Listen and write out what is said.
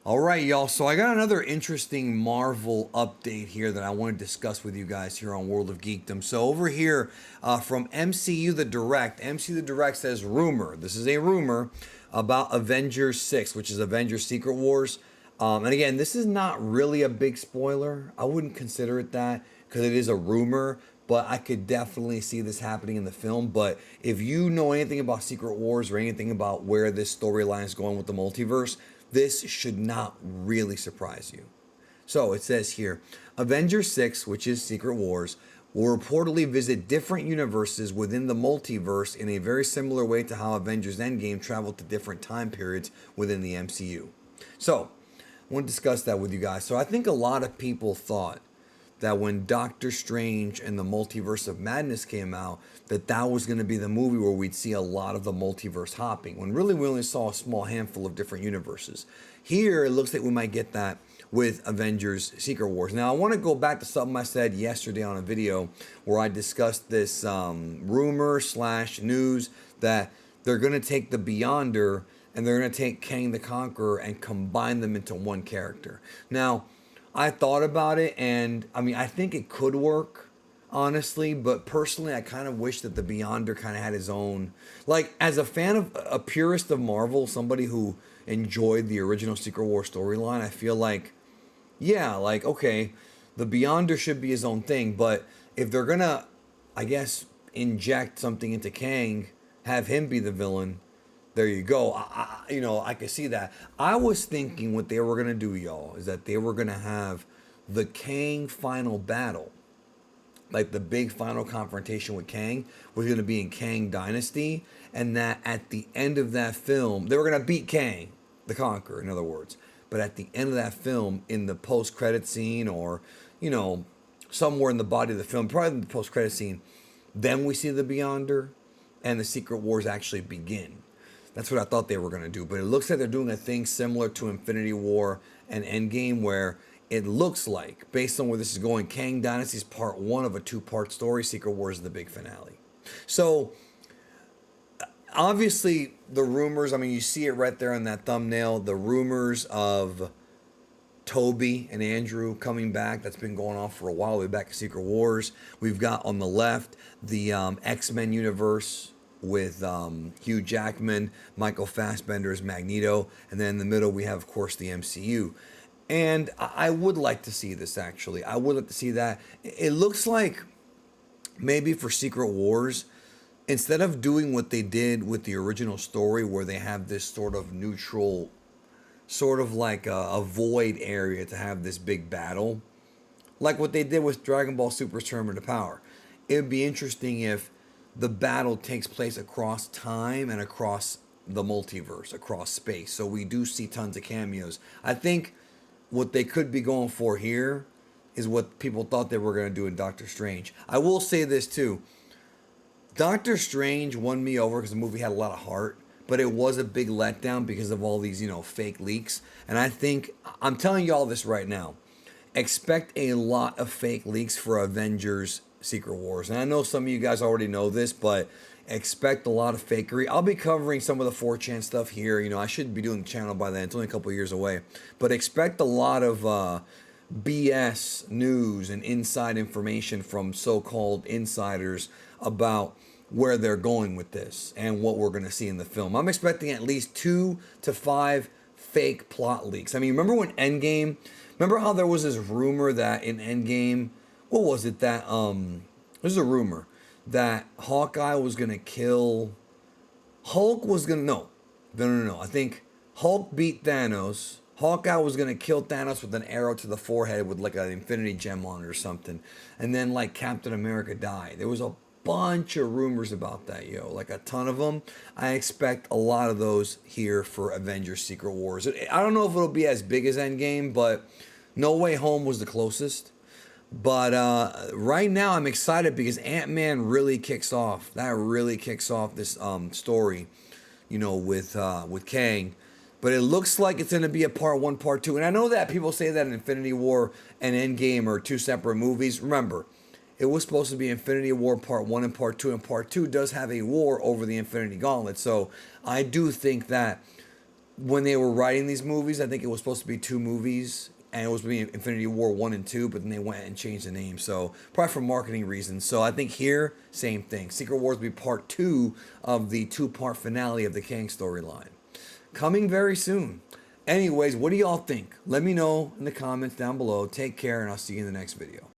All right, y'all. So I got another interesting Marvel update here that I want to discuss with you guys here on World of Geekdom. So over here from MCU The Direct, MCU The Direct says rumor. This is a rumor about Avengers 6, which is Avengers Secret Wars. And again, this is not really a big spoiler. I wouldn't consider it that because it is a rumor, but I could definitely see this happening in the film. But if you know anything about Secret Wars or anything about where this storyline is going with the multiverse, this should not really surprise you. So it says here Avengers 6, which is Secret Wars, will reportedly visit different universes within the multiverse in a very similar way to how Avengers Endgame traveled to different time periods within the MCU. So I want to discuss that with you guys. So I think a lot of people thought that when Doctor Strange and the Multiverse of Madness came out, that was going to be the movie where we'd see a lot of the multiverse hopping, when really we only saw a small handful of different universes. Here, it looks like we might get that with Avengers Secret Wars. Now, I want to go back to something I said yesterday on a video where I discussed this rumor slash news that they're going to take the Beyonder and they're going to take Kang the Conqueror and combine them into one character. Now, I thought about it, and I mean, I think it could work, honestly, but personally, I kind of wish that the Beyonder kind of had his own. Like, as a fan of a purist of Marvel, somebody who enjoyed the original Secret War storyline, I feel like, yeah, like, okay, the Beyonder should be his own thing, but if they're gonna, I guess, inject something into Kang, have him be the villain, there you go. I could see that. I was thinking what they were gonna do, y'all, is that they were gonna have the Kang final battle, like the big final confrontation with Kang, was gonna be in Kang Dynasty, and that at the end of that film, they were gonna beat Kang, the Conqueror, in other words. But at the end of that film, in the post-credit scene, or somewhere in the body of the film, probably in the post-credit scene, then we see the Beyonder, and the Secret Wars actually begin. That's what I thought they were going to do. But it looks like they're doing a thing similar to Infinity War and Endgame, where it looks like, based on where this is going, Kang Dynasty is part one of a two-part story. Secret Wars is the big finale. So, obviously, the rumors, I mean, you see it right there in that thumbnail, the rumors of Toby and Andrew coming back. That's been going on for a while. We're back to Secret Wars. We've got on the left the X-Men universe with Hugh Jackman, Michael Fassbender as Magneto, and then in the middle we have, of course, the MCU. And I would like to see this, actually. I would like to see that. It looks like maybe for Secret Wars, instead of doing what they did with the original story where they have this sort of neutral, sort of like a void area to have this big battle, like what they did with Dragon Ball Super Tournament of Power, it would be interesting if the battle takes place across time and across the multiverse, across space. So we do see tons of cameos. I think what they could be going for here is what people thought they were going to do in Doctor Strange. I will say this too. Doctor Strange won me over because the movie had a lot of heart, but it was a big letdown because of all these, fake leaks. And I think, I'm telling y'all this right now, expect a lot of fake leaks for Avengers Secret Wars. And I know some of you guys already know this, but expect a lot of fakery. I'll be covering some of the 4chan stuff here. I should be doing the channel by then. It's only a couple years away. But expect a lot of BS news and inside information from so-called insiders about where they're going with this and what we're going to see in the film. I'm expecting at least 2 to 5 fake plot leaks. I mean, remember when Endgame, remember how there was this rumor that in Endgame, what was it that, there's a rumor that Hawkeye was going to kill, Hulk was going to, no. I think Hulk beat Thanos. Hawkeye was going to kill Thanos with an arrow to the forehead with like an infinity gem on it or something. And then like Captain America died. There was a bunch of rumors about that, like a ton of them. I expect a lot of those here for Avengers Secret Wars. I don't know if it'll be as big as Endgame, but No Way Home was the closest. But right now I'm excited because Ant-Man really kicks off. That really kicks off this story, with Kang. But it looks like it's going to be a part 1, part 2. And I know that people say that Infinity War and Endgame are 2 separate movies. Remember, it was supposed to be Infinity War part 1 and part 2. And part 2 does have a war over the Infinity Gauntlet. So I do think that when they were writing these movies, I think it was supposed to be 2 movies, and it was going to be Infinity War 1 and 2, but then they went and changed the name. So probably for marketing reasons. So I think here, same thing. Secret Wars will be part 2 of the 2-part finale of the Kang storyline. Coming very soon. Anyways, what do y'all think? Let me know in the comments down below. Take care, and I'll see you in the next video.